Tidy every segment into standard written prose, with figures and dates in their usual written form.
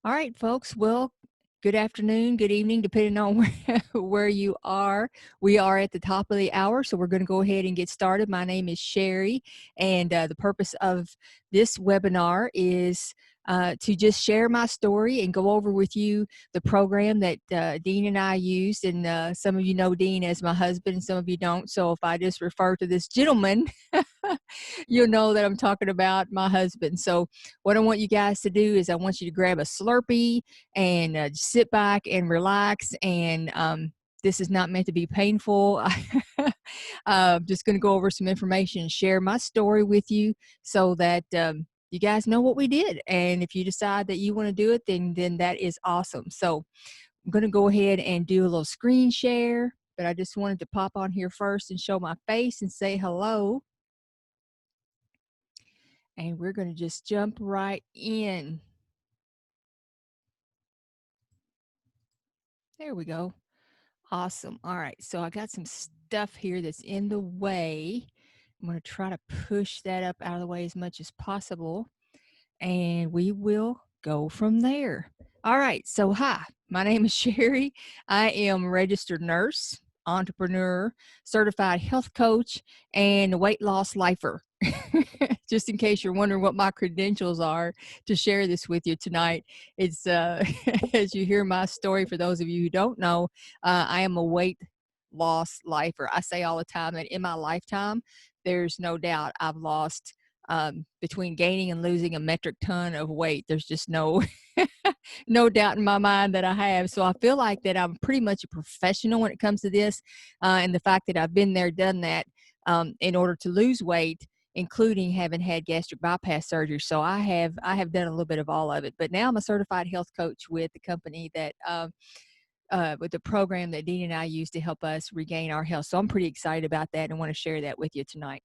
All right, folks. Well, good afternoon, good evening, depending on where you are. We are at the top of the hour, so we're going to go ahead and get started. My name is Sherry, and the purpose of this webinar is to just share my story and go over with you the program that Dean and I used. And some of you know Dean as my husband, and some of you don't. So if I just refer to this gentleman, you'll know that I'm talking about my husband. So what I want you guys to do is I want you to grab a Slurpee and sit back and relax. And this is not meant to be painful. I'm just going to go over some information and share my story with you so that you guys know what we did. And if you decide that you want to do it, then that is awesome. So I'm going to go ahead and do a little screen share, but I just wanted to pop on here first and show my face and say hello. And we're going to just jump right in. There we go. Awesome. All right. So I got some stuff here that's in the way. I'm going to try to push that up out of the way as much as possible. And we will go from there. All right. So, hi, my name is Sherry. I am a registered nurse, entrepreneur, certified health coach, and a weight loss lifer. Just in case you're wondering what my credentials are to share this with you tonight, it's as you hear my story, for those of you who don't know, I am a weight loss lifer. I say all the time that in my lifetime, there's no doubt I've lost between gaining and losing a metric ton of weight. There's just no doubt in my mind that I have. So I feel like that I'm pretty much a professional when it comes to this, and the fact that I've been there, done that in order to lose weight, including having had gastric bypass surgery. So I have done a little bit of all of it. But now I'm a certified health coach with the company that. With the program that Dean and I use to help us regain our health. So I'm pretty excited about that and want to share that with you tonight.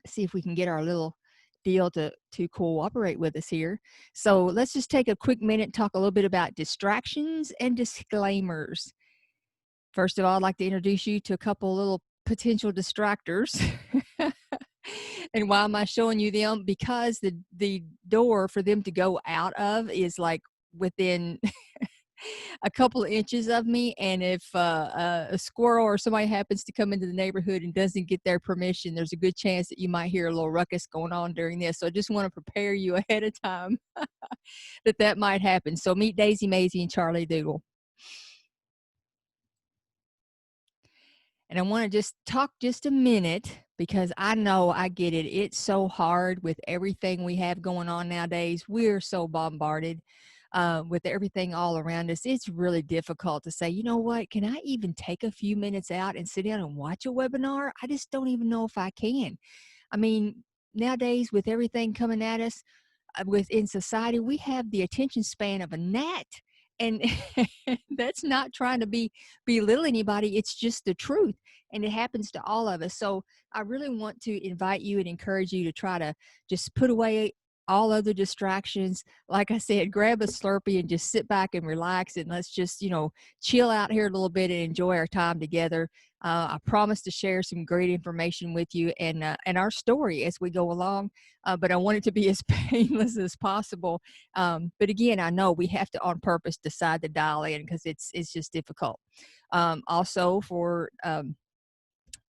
See if we can get our little deal to cooperate with us here. So let's just take a quick minute, talk a little bit about distractions and disclaimers. First of all, I'd like to introduce you to a couple little potential distractors. And why am I showing you them? Because the door for them to go out of is like within a couple of inches of me, and if a squirrel or somebody happens to come into the neighborhood and doesn't get their permission, there's a good chance that you might hear a little ruckus going on during this. So I just want to prepare you ahead of time that might happen. So meet Daisy, Maisie, and Charlie Doodle. And I want to just talk just a minute because I know I get it. It's so hard with everything we have going on nowadays. We're so bombarded with everything all around us. It's really difficult to say, you know what, can I even take a few minutes out and sit down and watch a webinar? I just don't even know if I can. I mean, nowadays with everything coming at us, within society, we have the attention span of a gnat. And that's not trying to belittle anybody. It's just the truth. And it happens to all of us. So I really want to invite you and encourage you to try to just put away all other distractions. Like I said, grab a Slurpee and just sit back and relax. And let's just, chill out here a little bit and enjoy our time together. I promise to share some great information with you and our story as we go along. But I want it to be as painless as possible. But again, I know we have to on purpose decide to dial in because it's just difficult. Also, for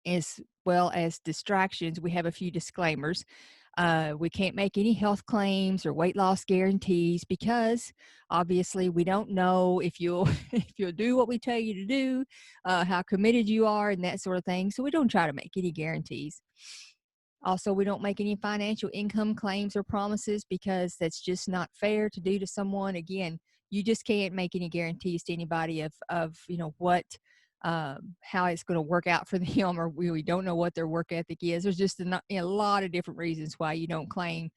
as well as distractions, we have a few disclaimers. We can't make any health claims or weight loss guarantees because obviously we don't know if you'll if you'll do what we tell you to do, how committed you are, and that sort of thing. So we don't try to make any guarantees. Also, we don't make any financial income claims or promises because that's just not fair to do to someone. Again, you just can't make any guarantees to anybody of what how it's going to work out for them, or we don't know what their work ethic is. There's just a lot of different reasons why you don't claim,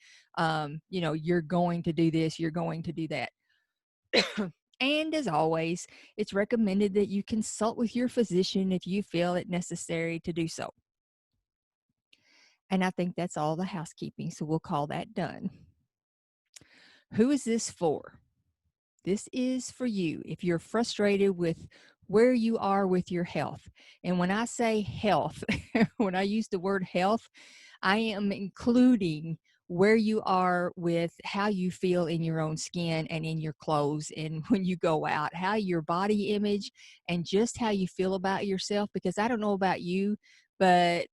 you're going to do this, you're going to do that. And as always, it's recommended that you consult with your physician if you feel it necessary to do so. And I think that's all the housekeeping, so we'll call that done. Who is this for? This is for you if you're frustrated with where you are with your health. And when I say health, when I use the word health, I am including where you are with how you feel in your own skin and in your clothes and when you go out, how your body image and just how you feel about yourself. Because I don't know about you, but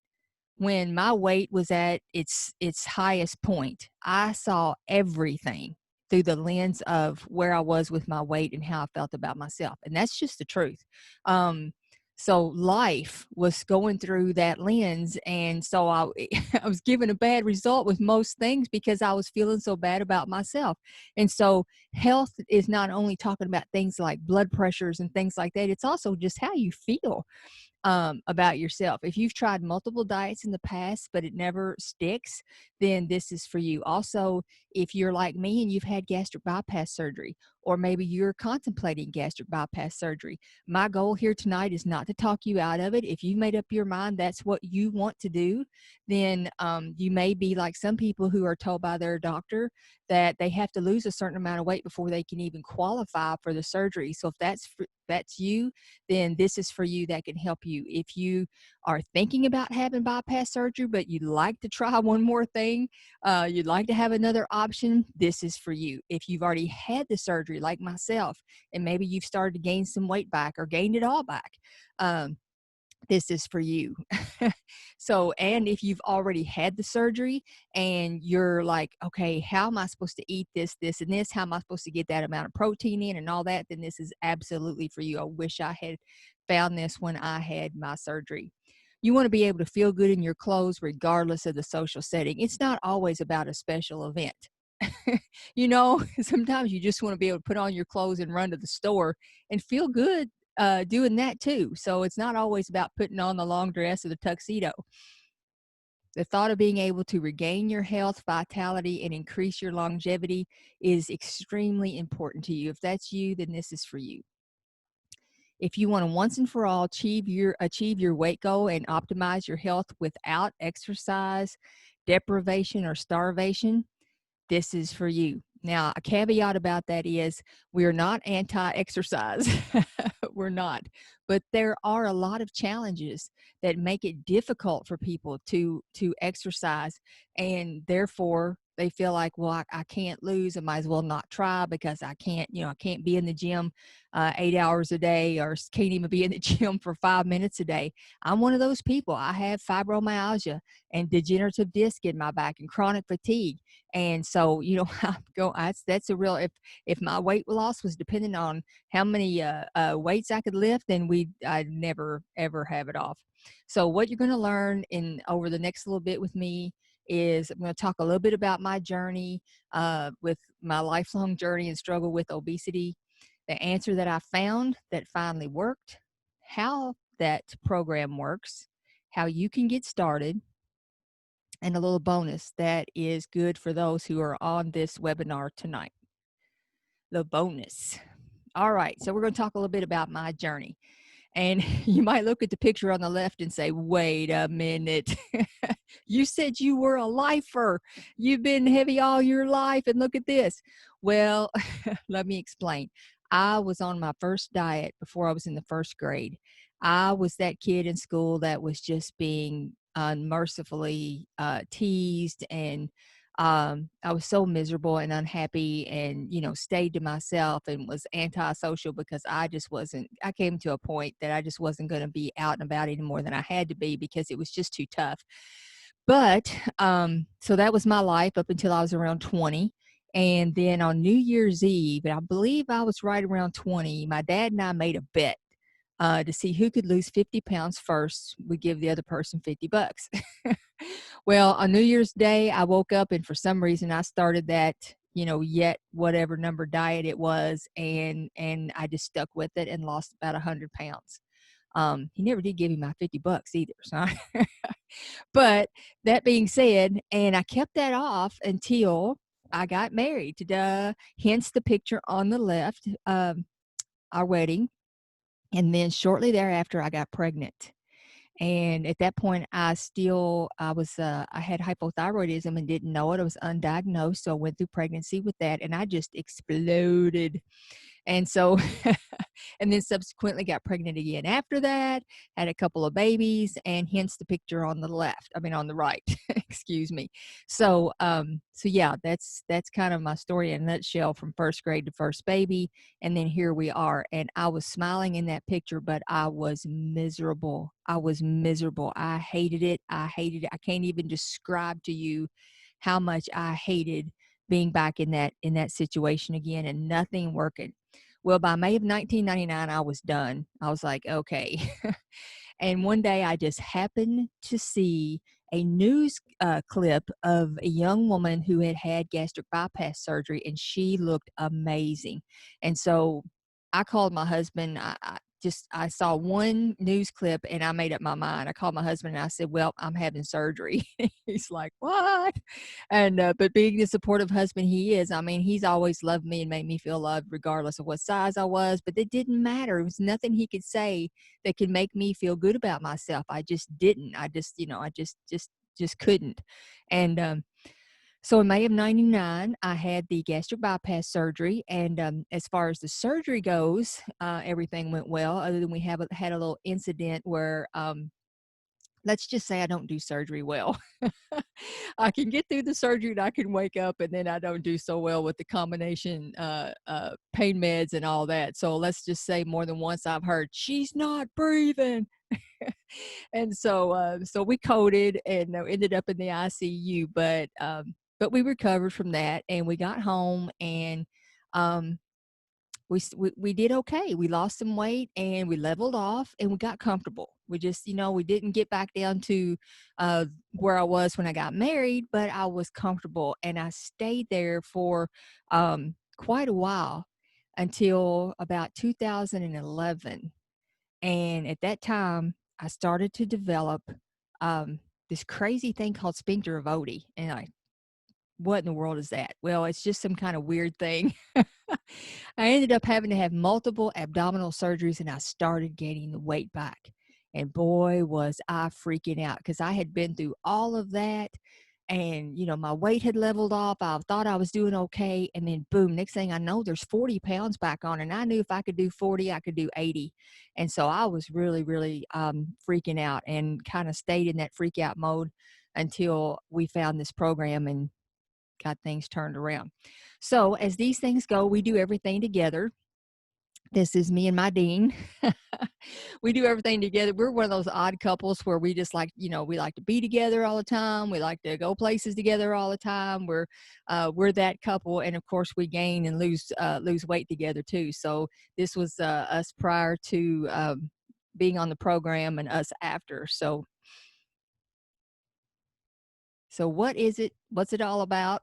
when my weight was at its highest point, I saw everything through the lens of where I was with my weight and how I felt about myself, and that's just the truth. Um, so life was going through that lens, and so I I was given a bad result with most things because I was feeling so bad about myself. And so health is not only talking about things like blood pressures and things like that, it's also just how you feel about yourself. If you've tried multiple diets in the past, but it never sticks, then this is for you. Also, if you're like me and you've had gastric bypass surgery, or maybe you're contemplating gastric bypass surgery, my goal here tonight is not to talk you out of it. If you made up your mind that's what you want to do, then you may be like some people who are told by their doctor that they have to lose a certain amount of weight before they can even qualify for the surgery. So if that's you, then this is for you, that can help you. If you are thinking about having bypass surgery, but you'd like to try one more thing, you'd like to have another option, this is for you. If you've already had the surgery, like myself, and maybe you've started to gain some weight back or gained it all back, this is for you. So, and if you've already had the surgery and you're like, okay, how am I supposed to eat this, this, and this? How am I supposed to get that amount of protein in and all that? Then this is absolutely for you. I wish I had found this when I had my surgery. You want to be able to feel good in your clothes regardless of the social setting. It's not always about a special event. Sometimes you just want to be able to put on your clothes and run to the store and feel good doing that too. So it's not always about putting on the long dress or the tuxedo. The thought of being able to regain your health, vitality, and increase your longevity is extremely important to you. If that's you, then this is for you. If you want to once and for all achieve your weight goal and optimize your health without exercise, deprivation, or starvation, this is for you. Now, a caveat about that is we're not anti-exercise. We're not. But there are a lot of challenges that make it difficult for people to exercise, and therefore they feel like, well, I can't lose. I might as well not try because I can't be in the gym 8 hours a day, or can't even be in the gym for 5 minutes a day. I'm one of those people. I have fibromyalgia and degenerative disc in my back and chronic fatigue. And so, that's a real, if my weight loss was dependent on how many weights I could lift, then I'd never ever have it off. So what you're going to learn in over the next little bit with me is I'm going to talk a little bit about my journey with my lifelong journey and struggle with obesity, the answer that I found that finally worked, how that program works, how you can get started, and a little bonus that is good for those who are on this webinar tonight. The bonus. All right, so we're going to talk a little bit about my journey. And you might look at the picture on the left and say, wait a minute. You said you were a lifer. You've been heavy all your life, and look at this. Well, let me explain. I was on my first diet before I was in the first grade. I was that kid in school that was just being unmercifully teased, and I was so miserable and unhappy, and stayed to myself and was antisocial because I came to a point that I just wasn't going to be out and about any more than I had to be because it was just too tough. But so that was my life up until I was around 20. And then on New Year's Eve, and I believe I was right around 20, my dad and I made a bet to see who could lose 50 pounds first. We give the other person $50. Well, on New Year's Day, I woke up, and for some reason I started that, yet whatever number diet it was. And I just stuck with it and lost about 100 pounds. He never did give me my $50 either. So, but that being said, and I kept that off until I got married. Hence the picture on the left, our wedding. And then shortly thereafter, I got pregnant. And at that point, I had hypothyroidism and didn't know it. I was undiagnosed. So I went through pregnancy with that, and I just exploded. And so And then subsequently got pregnant again after that, had a couple of babies, and hence the picture on the left. I mean, on the right, excuse me. So yeah, that's kind of my story in a nutshell from first grade to first baby. And then here we are. And I was smiling in that picture, but I was miserable. I was miserable. I hated it. I hated it. I can't even describe to you how much I hated being back in that situation again and nothing working. Well, by May of 1999, I was done. I was like, okay. And one day I just happened to see a news clip of a young woman who had had gastric bypass surgery, and she looked amazing. And so I called my husband. I saw one news clip and I made up my mind. I called my husband and I said, "Well, I'm having surgery." He's like, "What?" And but being the supportive husband he is, I mean, he's always loved me and made me feel loved regardless of what size I was. But it didn't matter. It was nothing he could say that could make me feel good about myself. I just didn't. I just, I just couldn't. And so in May of 99, I had the gastric bypass surgery. And as far as the surgery goes, everything went well, other than we had a little incident where, let's just say I don't do surgery well. I can get through the surgery and I can wake up, and then I don't do so well with the combination pain meds and all that. So let's just say more than once I've heard, "She's not breathing." And so we coded and ended up in the ICU, but we recovered from that and we got home, and um, we did okay. We lost some weight and we leveled off and we got comfortable. We just, we didn't get back down to where I was when I got married, but I was comfortable and I stayed there for quite a while until about 2011. And at that time, I started to develop um, this crazy thing called sphincter of Odie. And what in the world is that? Well, it's just some kind of weird thing. I ended up having to have multiple abdominal surgeries and I started gaining the weight back. And boy, was I freaking out because I had been through all of that. And, my weight had leveled off. I thought I was doing okay. And then, boom, next thing I know, there's 40 pounds back on. And I knew if I could do 40, I could do 80. And so I was really, really freaking out and kind of stayed in that freak out mode until we found this program and got things turned around. So as these things go, we do everything together. This is me and my dean. We do everything together. We're one of those odd couples where we just like, we like to be together all the time. We like to go places together all the time. We're that couple, and of course we gain and lose weight together too. So this was us prior to being on the program and us after. So what is it? What's it all about?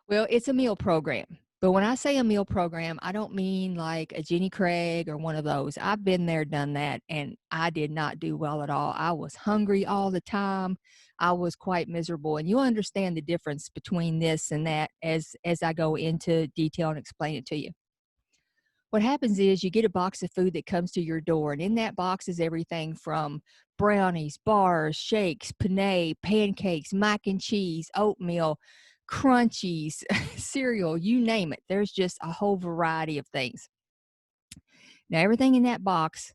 Well, it's a meal program. But when I say a meal program, I don't mean like a Jenny Craig or one of those. I've been there, done that, and I did not do well at all. I was hungry all the time. I was quite miserable. And you'll understand the difference between this and that as I go into detail and explain it to you. What happens is you get a box of food that comes to your door, and in that box is everything from brownies, bars, shakes, penne, pancakes, mac and cheese, oatmeal, crunchies, cereal, you name it. There's just a whole variety of things. Now, everything in that box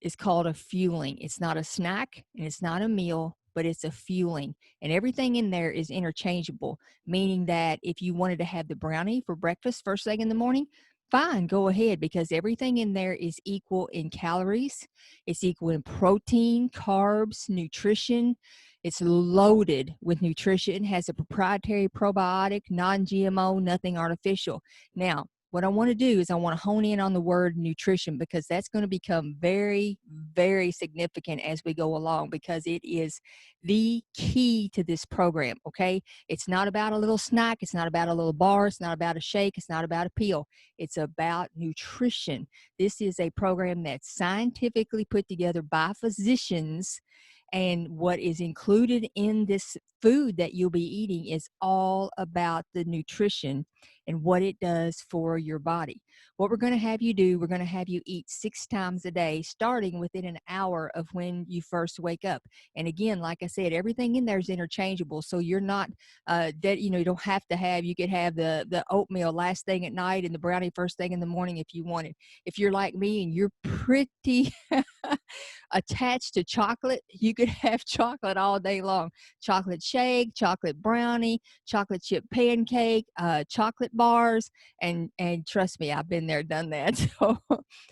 is called a fueling. It's not a snack and it's not a meal, but it's a fueling. And everything in there is interchangeable, meaning that if you wanted to have the brownie for breakfast first thing in the morning, fine, go ahead, because everything in there is equal in calories. It's equal in protein, carbs, nutrition. It's loaded with nutrition, has a proprietary probiotic, non-GMO, nothing artificial. Now, what I want to do is I want to hone in on the word nutrition, because that's going to become very, very significant as we go along, because it is the key to this program, okay? It's not about a little snack. It's not about a little bar. It's not about a shake. It's not about a pill. It's about nutrition. This is a program that's scientifically put together by physicians, and what is included in this food that you'll be eating is all about the nutrition. and what it does for your body. What we're going to have you do, we're going to have you eat 6 times a day, starting within an hour of when you first wake up. And again, like I said, everything in there is interchangeable. So you're not that, you don't have to have, you could have the oatmeal last thing at night and the brownie first thing in the morning if you wanted. If you're like me and you're pretty attached to chocolate, you could have chocolate all day long. Chocolate shake, chocolate brownie, chocolate chip pancake, chocolate bars, and trust me, I've been there, done that. So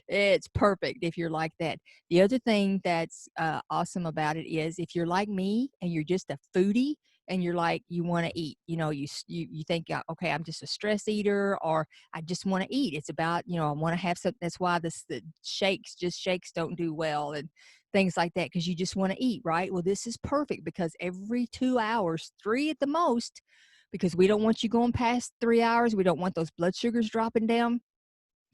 it's perfect if you're like that. The other thing that's awesome about it is if you're like me and you're just a foodie and you're like you want to eat, you think, okay, I'm just a stress eater, or I just want to eat. It's about, I want to have something. That's why the shakes don't do well, and things like that, because you just want to eat, right? Well, this is perfect because every 2 hours, 3 at the most, because we don't want you going past 3 hours. We don't want those blood sugars dropping down.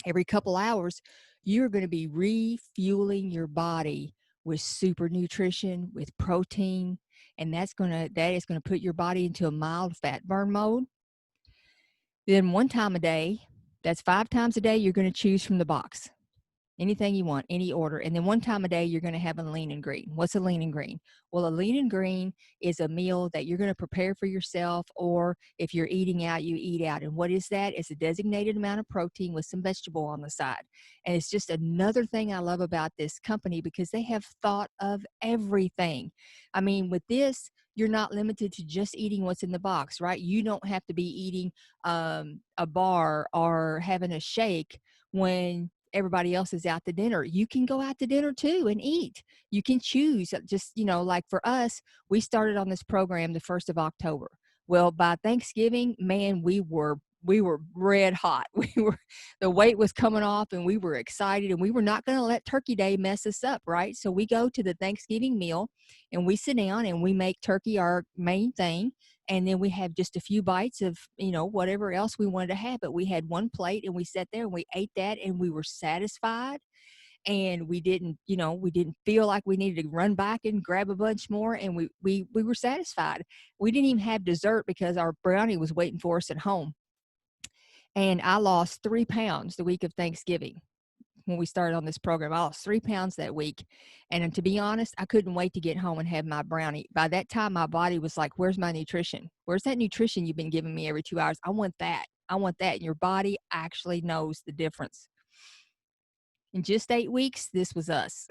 Every couple hours, you're going to be refueling your body with super nutrition, with protein, and that is going to put your body into a mild fat burn mode. Then one time a day, that's 5 times a day, you're going to choose from the box. Anything you want, any order. And then one time a day, you're going to have a lean and green. What's a lean and green? Well, a lean and green is a meal that you're going to prepare for yourself, or if you're eating out, you eat out. And what is that? It's a designated amount of protein with some vegetable on the side. And it's just another thing I love about this company, because they have thought of everything. I mean, with this, you're not limited to just eating what's in the box, right? You don't have to be eating a bar or having a shake when everybody else is out to dinner. You can go out to dinner too and eat. You can choose. Just, like for us, we started on this program the 1st of October. Well, by Thanksgiving, man, we were red hot. The weight was coming off and we were excited, and we were not going to let Turkey Day mess us up, right? So we go to the Thanksgiving meal and we sit down and we make turkey our main thing. And then we have just a few bites of, whatever else we wanted to have. But we had one plate and we sat there and we ate that and we were satisfied. And we didn't feel like we needed to run back and grab a bunch more. And we were satisfied. We didn't even have dessert because our brownie was waiting for us at home. And I lost 3 pounds the week of Thanksgiving. When we started on this program, I lost 3 pounds that week. And to be honest, I couldn't wait to get home and have my brownie. By that time, my body was like, where's my nutrition? Where's that nutrition you've been giving me every 2 hours? I want that. I want that. And your body actually knows the difference. In just 8 weeks, this was us.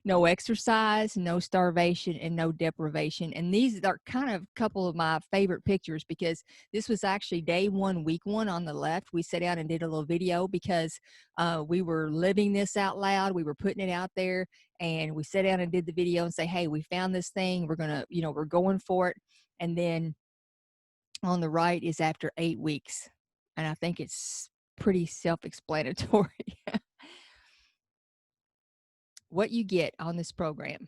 No exercise, no starvation, and no deprivation. And these are kind of a couple of my favorite pictures, because this was actually day one, week one on the left. We sat down and did a little video because we were living this out loud. We were putting it out there, and we sat down and did the video and say, hey, we found this thing. We're going to, we're going for it. And then on the right is after 8 weeks. And I think it's pretty self-explanatory. What you get on this program.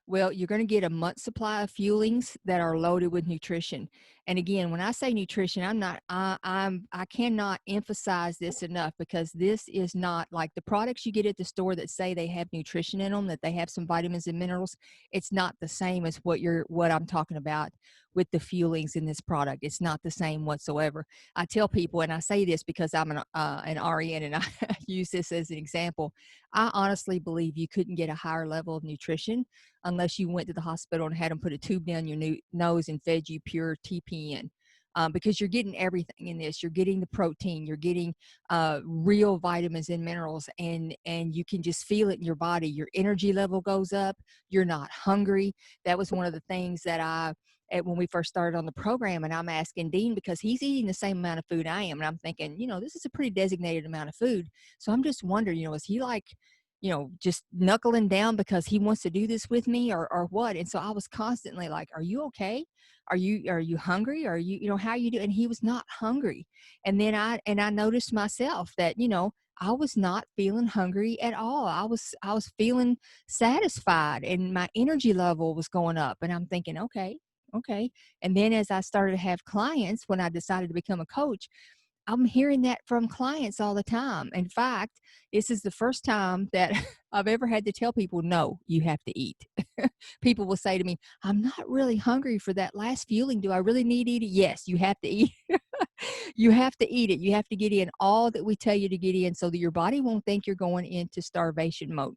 Well, you're going to get a month's supply of fuelings that are loaded with nutrition. And again, when I say nutrition, I cannot emphasize this enough, because this is not like the products you get at the store that say they have nutrition in them, that they have some vitamins and minerals. It's not the same as what I'm talking about with the fuelings in this product. It's not the same whatsoever. I tell people, and I say this because I'm an RN and I use this as an example. I honestly believe you couldn't get a higher level of nutrition unless you went to the hospital and had them put a tube down your nose and fed you pure TPN. Because you're getting everything in this. You're getting the protein, you're getting real vitamins and minerals, and you can just feel it in your body. Your energy level goes up. You're not hungry. That was one of the things that when we first started on the program, and I'm asking Dean, because he's eating the same amount of food I am, and I'm thinking, this is a pretty designated amount of food. So I'm just wondering, is he like, just knuckling down because he wants to do this with me, or what? And so I was constantly like, are you okay? Are you hungry? Are you, how you do? And he was not hungry. And then I noticed myself that, I was not feeling hungry at all. I was feeling satisfied, and my energy level was going up, and I'm thinking, okay. And then as I started to have clients, when I decided to become a coach, I'm hearing that from clients all the time. In fact, this is the first time that I've ever had to tell people, no, you have to eat. People will say to me, I'm not really hungry for that last fueling. Do I really need to eat it? Yes, you have to eat. You have to eat it. You have to get in all that we tell you to get in so that your body won't think you're going into starvation mode.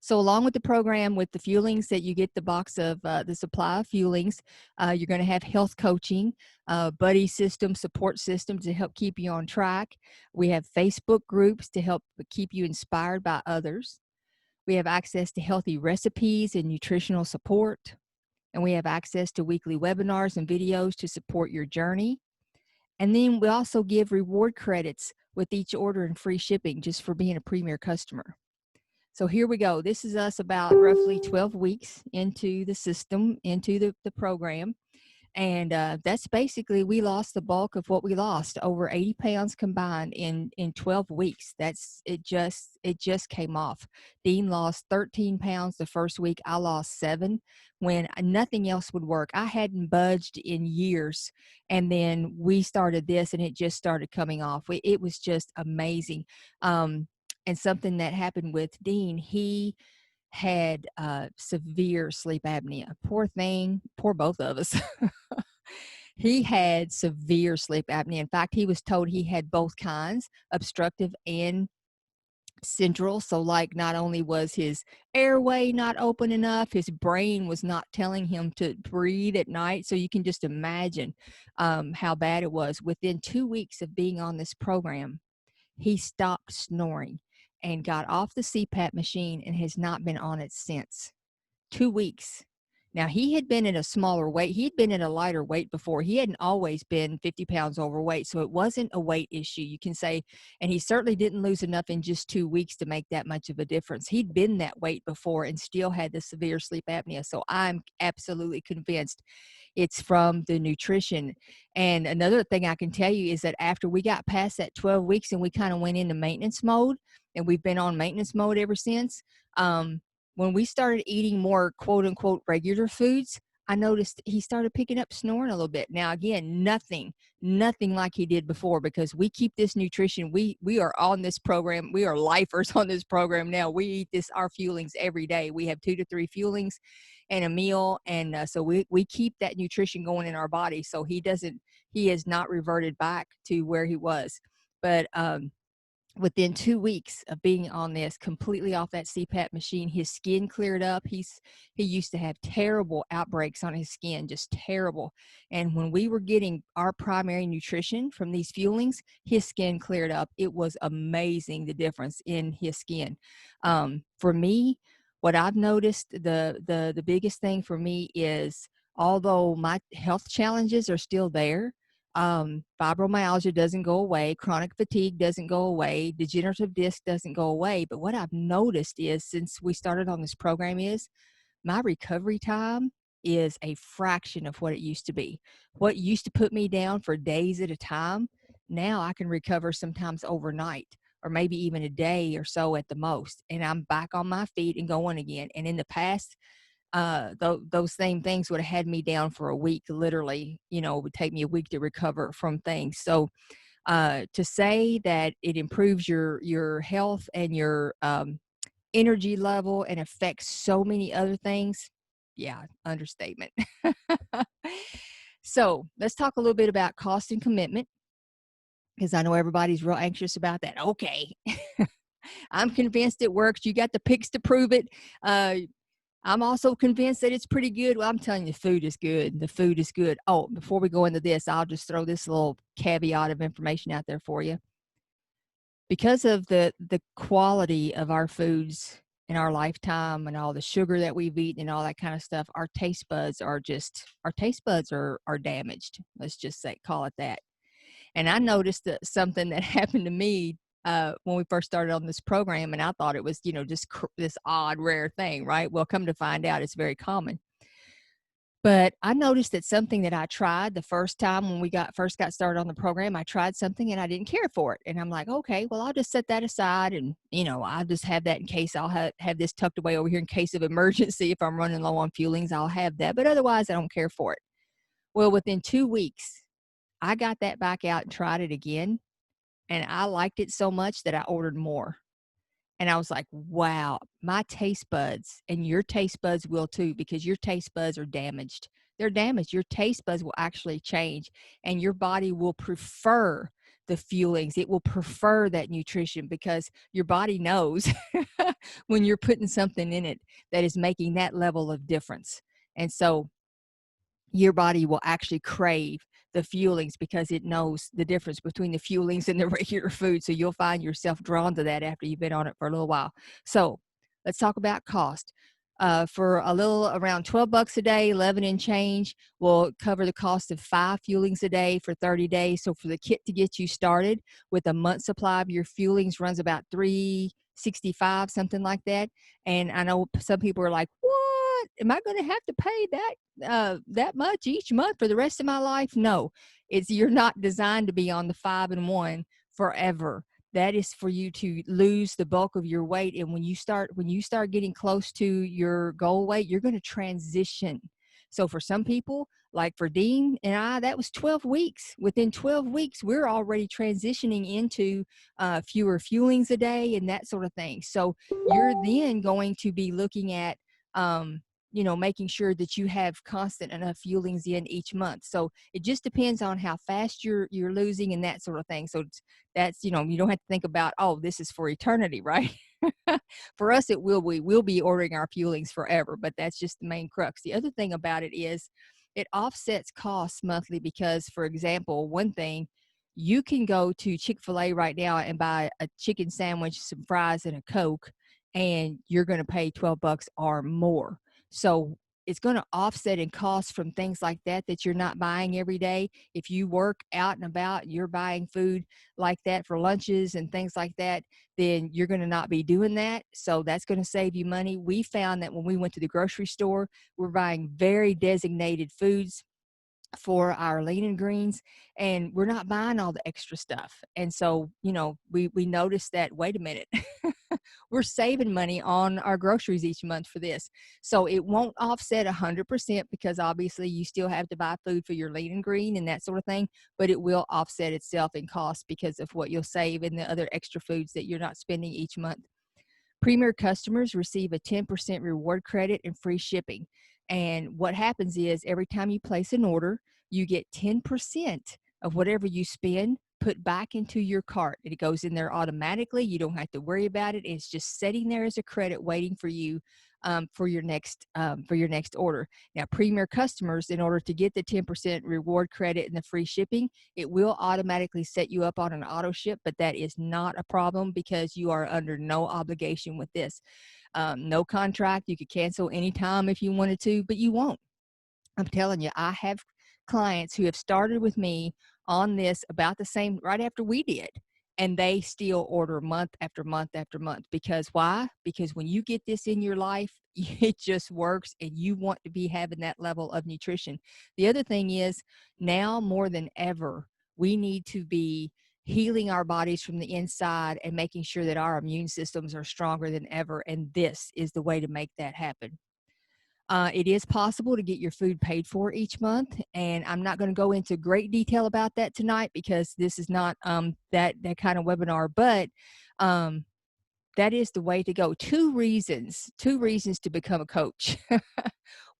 So along with the program, with the fuelings that you get the box of the supply of fuelings, you're going to have health coaching, buddy system, support system to help keep you on track. We have Facebook groups to help keep you inspired by others. We have access to healthy recipes and nutritional support. And we have access to weekly webinars and videos to support your journey. And then we also give reward credits with each order and free shipping just for being a premier customer. So here we go. This is us about roughly 12 weeks into the system, into the program. And that's basically, we lost the bulk of what we lost, over 80 pounds combined in 12 weeks. It just came off. Dean lost 13 pounds the first week. I lost 7 when nothing else would work. I hadn't budged in years. And then we started this and it just started coming off. It was just amazing. And something that happened with Dean, he had severe sleep apnea. Poor thing, poor both of us. He had severe sleep apnea. In fact, he was told he had both kinds, obstructive and central. So like, not only was his airway not open enough, his brain was not telling him to breathe at night. So you can just imagine how bad it was. Within 2 weeks of being on this program, he stopped snoring and got off the CPAP machine and has not been on it since. 2 weeks. Now, he had been in a smaller weight. He'd been in a lighter weight before. He hadn't always been 50 pounds overweight, so it wasn't a weight issue, you can say. And he certainly didn't lose enough in just 2 weeks to make that much of a difference. He'd been that weight before and still had the severe sleep apnea. So I'm absolutely convinced it's from the nutrition. And another thing I can tell you is that after we got past that 12 weeks and we kind of went into maintenance mode, and we've been on maintenance mode ever since, when we started eating more quote unquote regular foods, I noticed he started picking up snoring a little bit. Now, again, nothing like he did before, because we keep this nutrition. We are on this program. We are lifers on this program now. We eat our fuelings every day. We have 2 to 3 fuelings and a meal. And so we keep that nutrition going in our body. So he has not reverted back to where he was. But, within 2 weeks of being on this, completely off that CPAP machine, his skin cleared up. He used to have terrible outbreaks on his skin, just terrible. And when we were getting our primary nutrition from these fuelings, his skin cleared up. It was amazing, the difference in his skin. For me, what I've noticed, the biggest thing for me is, although my health challenges are still there, fibromyalgia doesn't go away, chronic fatigue doesn't go away, degenerative disc doesn't go away. But what I've noticed is, since we started on this program, is my recovery time is a fraction of what it used to be. What used to put me down for days at a time, now I can recover sometimes overnight, or maybe even a day or so at the most, and I'm back on my feet and going again. And in the past, those same things would have had me down for a week. Literally, it would take me a week to recover from things. So to say that it improves your health and your energy level and affects so many other things, yeah, understatement. So let's talk a little bit about cost and commitment, because I know everybody's real anxious about that. Okay. I'm convinced it works. You got the pics to prove it. I'm also convinced that it's pretty good. Well, I'm telling you, the food is good. The food is good. Oh, before we go into this, I'll just throw this little caveat of information out there for you. Because of the quality of our foods in our lifetime and all the sugar that we've eaten and all that kind of stuff, our taste buds are damaged. Let's just call it that. And I noticed that something that happened to me when we first started on this program, and I thought it was, just this odd, rare thing, right? Well, come to find out, it's very common. But I noticed that something that I tried the first time when we first got started on the program, I tried something and I didn't care for it. And I'm like, okay, well, I'll just set that aside, and, I'll just have that in case. I'll have this tucked away over here in case of emergency. If I'm running low on fuelings, I'll have that. But otherwise, I don't care for it. Well, within 2 weeks, I got that back out and tried it again. And I liked it so much that I ordered more. And I was like, wow, my taste buds, and your taste buds will too, because your taste buds are damaged. they're damaged. Your taste buds will actually change, and your body will prefer the fuelings. It will prefer that nutrition because your body knows when you're putting something in it that is making that level of difference. And so your body will actually crave the fuelings because it knows the difference between the fuelings and the regular food. So you'll find yourself drawn to that after you've been on it for a little while. So let's talk about cost. For a little around 12 bucks a day, 11 and change, will cover the cost of 5 fuelings a day for 30 days. So for the kit to get you started with a month supply of your fuelings runs about 365, something like that. And I know some people are like, what? Am I going to have to pay that much each month for the rest of my life? No, you're not designed to be on the 5-in-1 forever. That is for you to lose the bulk of your weight. And when you start getting close to your goal weight, you're going to transition. So for some people, like for Dean and I, that was 12 weeks. Within 12 weeks, we're already transitioning into fewer fuelings a day and that sort of thing. So you're then going to be looking at making sure that you have constant enough fuelings in each month. So it just depends on how fast you're losing and that sort of thing. So that's, you don't have to think about, oh, this is for eternity, right? For us, we'll be ordering our fuelings forever, but that's just the main crux. The other thing about it is it offsets costs monthly because, for example, one thing, you can go to Chick-fil-A right now and buy a chicken sandwich, some fries, and a Coke, and you're going to pay 12 bucks or more. So it's going to offset in costs from things like that you're not buying every day. If you work out and about, you're buying food like that for lunches and things like that, then you're going to not be doing that. So that's going to save you money. We found that when we went to the grocery store, we're buying very designated foods for our lean and greens, and we're not buying all the extra stuff. And so, we noticed that, wait a minute, we're saving money on our groceries each month for this. So it won't offset 100% because obviously you still have to buy food for your lean and green and that sort of thing, but it will offset itself in cost because of what you'll save in the other extra foods that you're not spending each month. Premier customers receive a 10% reward credit and free shipping. And what happens is every time you place an order, you get 10% of whatever you spend put back into your cart. It goes in there automatically. You don't have to worry about it. It's just sitting there as a credit waiting for you for your next order. Now, Premier customers, in order to get the 10% reward credit and the free shipping, it will automatically set you up on an auto ship, but that is not a problem because you are under no obligation with this. No contract. You could cancel anytime if you wanted to, but you won't. I'm telling you, I have clients who have started with me on this about the same right after we did, and they still order month after month after month. Because why? Because when you get this in your life, it just works, and you want to be having that level of nutrition. The other thing is, now more than ever, we need to be healing our bodies from the inside and making sure that our immune systems are stronger than ever, and this is the way to make that happen. It is possible to get your food paid for each month, and I'm not going to go into great detail about that tonight because this is not that kind of webinar, but um, that is the way to go. Two reasons to become a coach.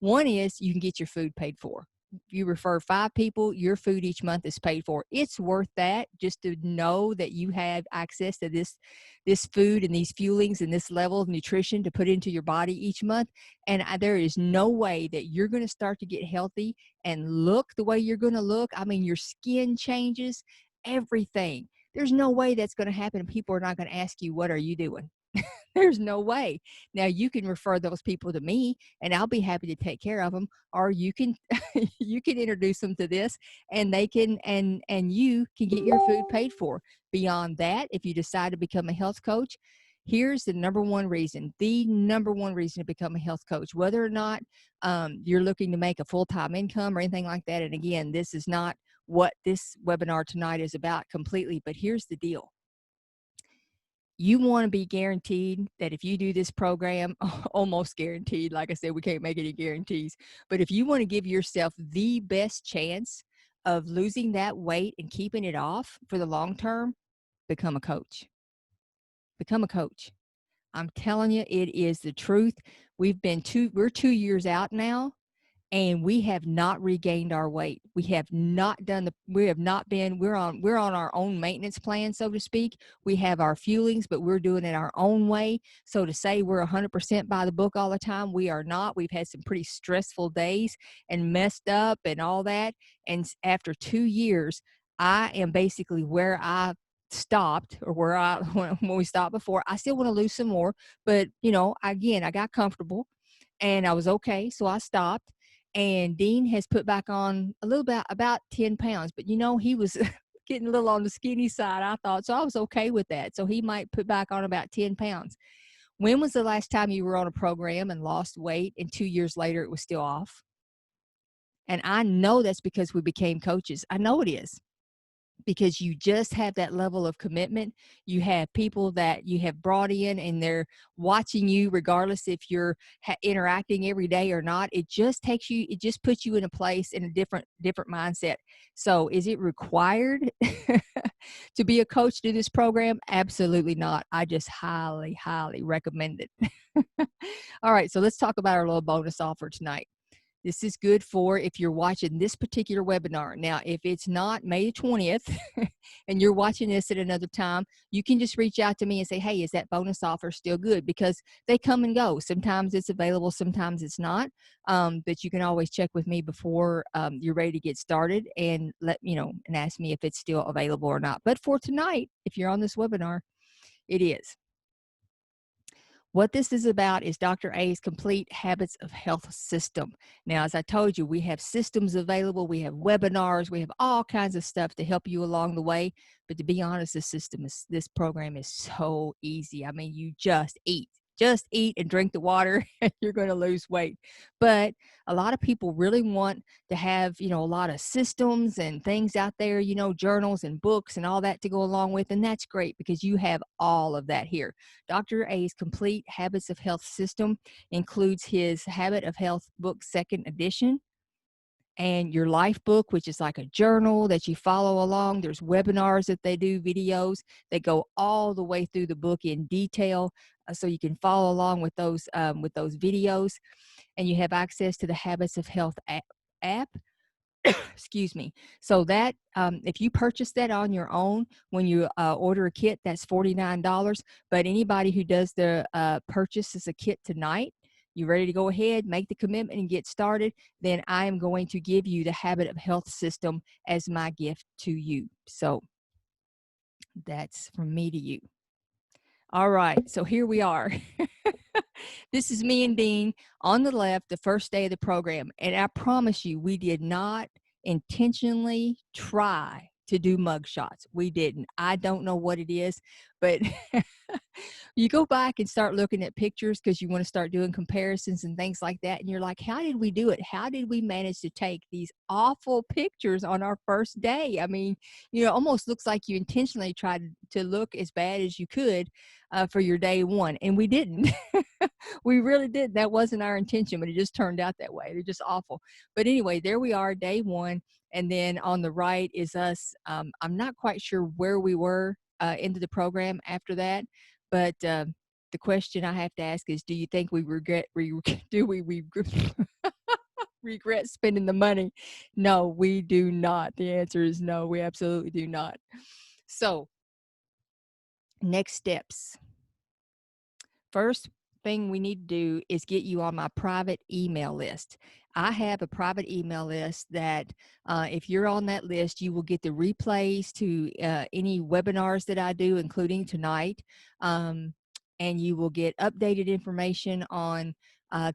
One is you can get your food paid for. You refer 5 people, your food each month is paid for. It's worth that just to know that you have access to this food and these fuelings and this level of nutrition to put into your body each month. And there is no way that you're going to start to get healthy and look the way you're going to look. I mean, your skin changes, everything. There's no way that's going to happen. People are not going to ask you, what are you doing? There's no way. Now you can refer those people to me and I'll be happy to take care of them, or you can you can introduce them to this and they can and you can get your food paid for. Beyond that, if you decide to become a health coach, here's the number one reason to become a health coach, whether or not you're looking to make a full-time income or anything like that. And again, this is not what this webinar tonight is about completely, but here's the deal. You want to be guaranteed that if you do this program, almost guaranteed, like I said, we can't make any guarantees, but if you want to give yourself the best chance of losing that weight and keeping it off for the long term, become a coach. Become a coach. I'm telling you, it is the truth. We're 2 years out now, and we have not regained our weight. We have not done the we have not been we're on our own maintenance plan, so to speak. We have our fuelings, but we're doing it our own way. So to say we're 100% by the book all the time, we are not. We've had some pretty stressful days and messed up and all that. And after 2 years, I am basically where I stopped, or where I when we stopped before. I still want to lose some more, but again, I got comfortable and I was okay, so I stopped. And Dean has put back on a little bit, about 10 pounds, but he was getting a little on the skinny side, I thought. So I was okay with that. So he might put back on about 10 pounds. When was the last time you were on a program and lost weight and 2 years later it was still off? And I know that's because we became coaches. I know it is, because you just have that level of commitment. You have people that you have brought in and they're watching you regardless if you're interacting every day or not. It just puts you in a place, in a different mindset. So is it required to be a coach to this program? Absolutely not. I just highly, highly recommend it. All right, so let's talk about our little bonus offer tonight. This is good for if you're watching this particular webinar. Now, if it's not May 20th and you're watching this at another time, you can just reach out to me and say, hey, is that bonus offer still good? Because they come and go. Sometimes it's available, sometimes it's not. But you can always check with me before you're ready to get started and and ask me if it's still available or not. But for tonight, if you're on this webinar, it is. What this is about is Dr. A's complete habits of health system. Now, as I told you, we have systems available. We have webinars. We have all kinds of stuff to help you along the way. But to be honest, this program is so easy. I mean, you just eat. Just eat and drink the water and you're going to lose weight. But a lot of people really want to have, a lot of systems and things out there, journals and books and all that to go along with. And that's great because you have all of that here. Dr. A's complete habits of health system includes his Habit of Health book, second edition, and your life book, which is like a journal that you follow along. There's webinars that they do, videos that go all the way through the book in detail, so you can follow along with those videos. And you have access to the Habits of Health app. Excuse me. So that if you purchase that on your own, when you order a kit, that's $49. But anybody who does the purchase as a kit tonight, you're ready to go ahead, make the commitment and get started, then I am going to give you the Habit of Health system as my gift to you. So that's from me to you. All right, so here we are. This is me and Dean on the left, the first day of the program. And I promise you, we did not intentionally try to do mug shots. We didn't. I don't know what it is, but you go back and start looking at pictures because you want to start doing comparisons and things like that. And you're like, how did we do it? How did we manage to take these awful pictures on our first day? I mean, almost looks like you intentionally tried to look as bad as you could for your day one. And we didn't. We really did. That wasn't our intention, but it just turned out that way. They're just awful. But anyway, there we are, day one. And then on the right is us. I'm not quite sure where we were into the program after that. But the question I have to ask is, do you think we regret regret spending the money? No, we do not. The answer is no, we absolutely do not. So next steps. First thing we need to do is get you on my private email list. I have a private email list that if you're on that list, you will get the replays to any webinars that I do, including tonight. And you will get updated information on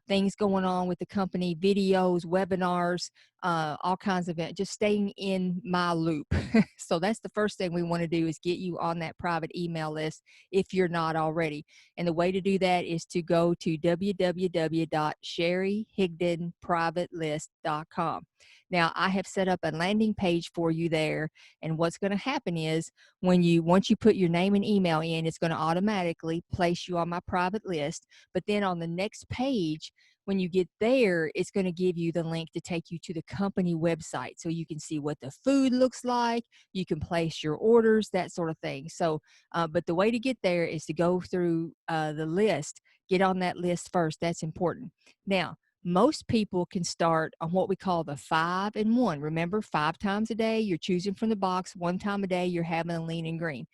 things going on with the company, videos, webinars, all kinds of it, just staying in my loop. So that's the first thing we want to do, is get you on that private email list if you're not already. And the way to do that is to go to www.sherryhigdonprivatelist.com. Now, I have set up a landing page for you there. And what's going to happen is once you put your name and email in, it's going to automatically place you on my private list. But then on the next page, when you get there, it's going to give you the link to take you to the company website so you can see what the food looks like. You can place your orders, that sort of thing. So, but the way to get there is to go through the list, get on that list first. That's important. Now, Most people can start on what we call the 5 and 1. Remember, 5 times a day, you're choosing from the box. 1 time a day, you're having a lean and green.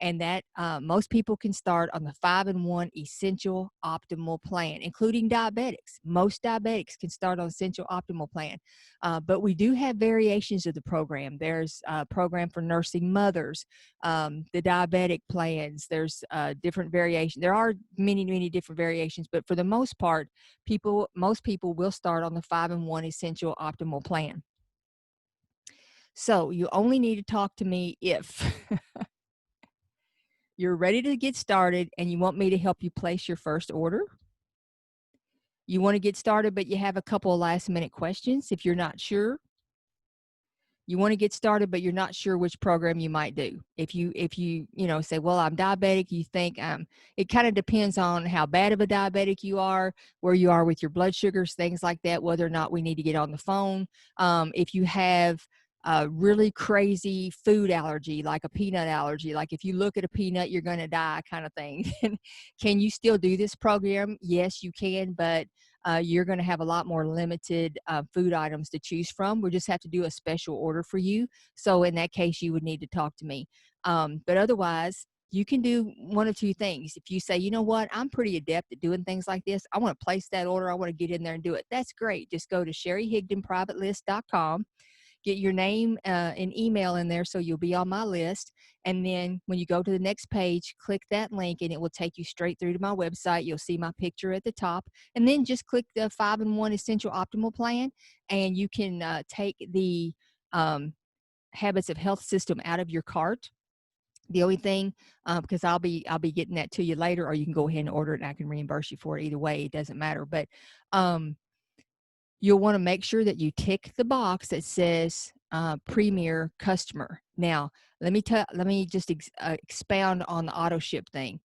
And that most people can start on the 5 and 1 essential optimal plan, including diabetics. Most diabetics can start on essential optimal plan. But we do have variations of the program. There's a program for nursing mothers, the diabetic plans. There's different variations. There are many, many different variations, but for the most part, most people will start on the 5 and 1 essential optimal plan. So you only need to talk to me if you're ready to get started and you want me to help you place your first order. You want to get started, but you have a couple of last minute questions if you're not sure. You want to get started, but you're not sure which program you might do. If you say, well, I'm diabetic, you think it kind of depends on how bad of a diabetic you are, where you are with your blood sugars, things like that, whether or not we need to get on the phone. If you have a really crazy food allergy, like a peanut allergy, like if you look at a peanut, you're going to die kind of thing. Can you still do this program? Yes, you can, but you're going to have a lot more limited food items to choose from. We'll just have to do a special order for you. So in that case, you would need to talk to me. But otherwise, you can do one of two things. If you say, you know what, I'm pretty adept at doing things like this, I want to place that order, I want to get in there and do it. That's great. Just go to SherryHigdonPrivateList.com. Get your name and email in there so you'll be on my list. And then when you go to the next page, click that link and it will take you straight through to my website. You'll see my picture at the top. And then just click the 5 and 1 Essential Optimal Plan, and you can take the Habits of Health system out of your cart. The only thing, because I'll be getting that to you later, or you can go ahead and order it and I can reimburse you for it. Either way, it doesn't matter. But you'll want to make sure that you tick the box that says Premier Customer. Now, let me just expound on the auto ship thing.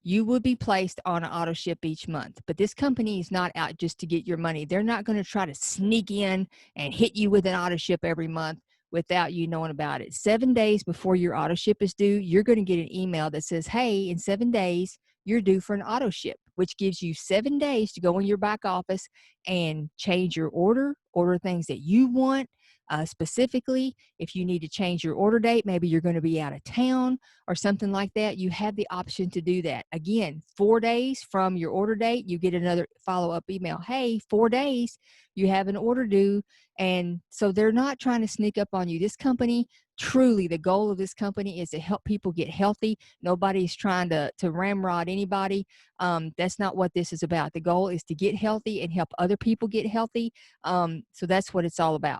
You would be placed on an auto ship each month, but this company is not out just to get your money. They're not going to try to sneak in and hit you with an auto ship every month without you knowing about it. 7 days before your auto ship is due, you're going to get an email that says, hey, in 7 days, you're due for an auto ship, which gives you 7 days to go in your back office and change your order things that you want. Specifically, if you need to change your order date, maybe you're going to be out of town or something like that, you have the option to do that. Again, 4 days from your order date, you get another follow-up email. Hey, 4 days, you have an order due. And so they're not trying to sneak up on you. This company, truly, the goal of this company is to help people get healthy. Nobody's trying to ramrod anybody. That's not what this is about. The goal is to get healthy and help other people get healthy. So that's what it's all about.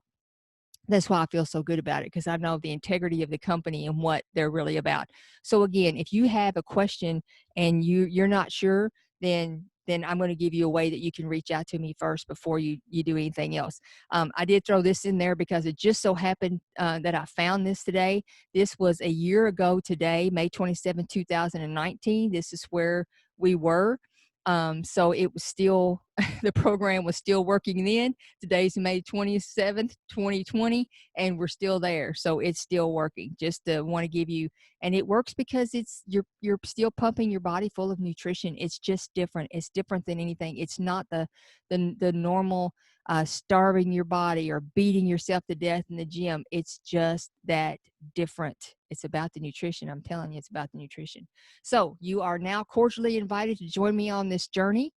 That's why I feel so good about it, because I know the integrity of the company and what they're really about. So again, if you have a question and you're not sure, then I'm going to give you a way that you can reach out to me first before you do anything else. I did throw this in there because it just so happened that I found this today. This was a year ago today, May 27, 2019. This is where we were. So it was still, the program was still working then. Today's May 27th, 2020, and we're still there. So it's still working. Just want to give you, and it works because you're still pumping your body full of nutrition. It's just different. It's different than anything. It's not the normal starving your body or beating yourself to death in the gym. It's just that different. It's about the nutrition. I'm telling you, it's about the nutrition. So you are now cordially invited to join me on this journey.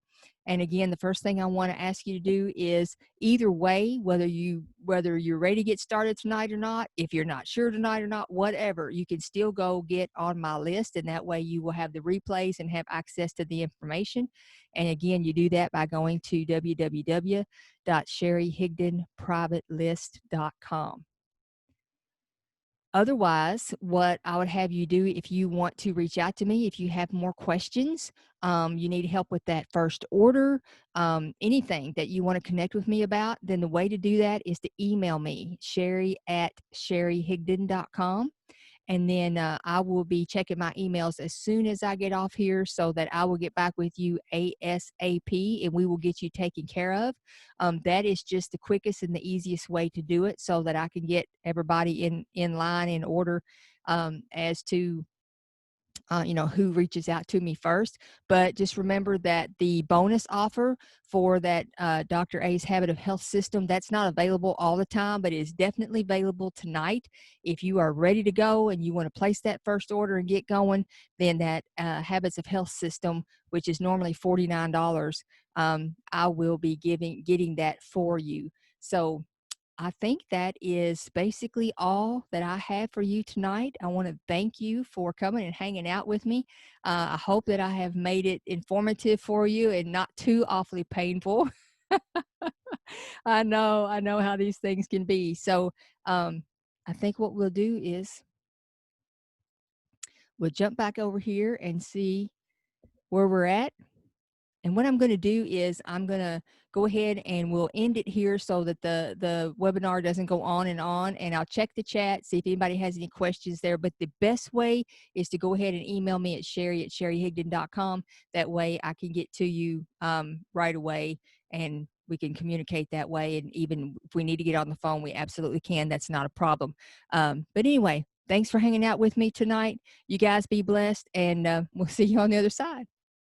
And again, the first thing I want to ask you to do is, either way, whether you're ready to get started tonight or not, if you're not sure tonight or not, whatever, you can still go get on my list, and that way you will have the replays and have access to the information. And again, you do that by going to www.SherryHigdonPrivateList.com. Otherwise, what I would have you do, if you want to reach out to me, if you have more questions, you need help with that first order, anything that you want to connect with me about, then the way to do that is to email me, Sherry@SherryHigdon.com. And then I will be checking my emails as soon as I get off here, so that I will get back with you ASAP and we will get you taken care of. That is just the quickest and the easiest way to do it, so that I can get everybody in line, in order, as to who reaches out to me first. But just remember that the bonus offer for that Dr. A's Habit of Health system, that's not available all the time, but it is definitely available tonight. If you are ready to go and you want to place that first order and get going, then that Habits of Health system, which is normally $49, I will be getting that for you. So I think that is basically all that I have for you tonight. I want to thank you for coming and hanging out with me. I hope that I have made it informative for you and not too awfully painful. I know how these things can be. So I think what we'll do is we'll jump back over here and see where we're at. And what I'm going to do is I'm going to go ahead and we'll end it here so that the webinar doesn't go on, and I'll check the chat, see if anybody has any questions there. But the best way is to go ahead and email me at sherry@sherryhigdon.com. That way I can get to you right away, and we can communicate that way. And even if we need to get on the phone, we absolutely can. That's not a problem. But anyway, thanks for hanging out with me tonight. You guys be blessed, and we'll see you on the other side.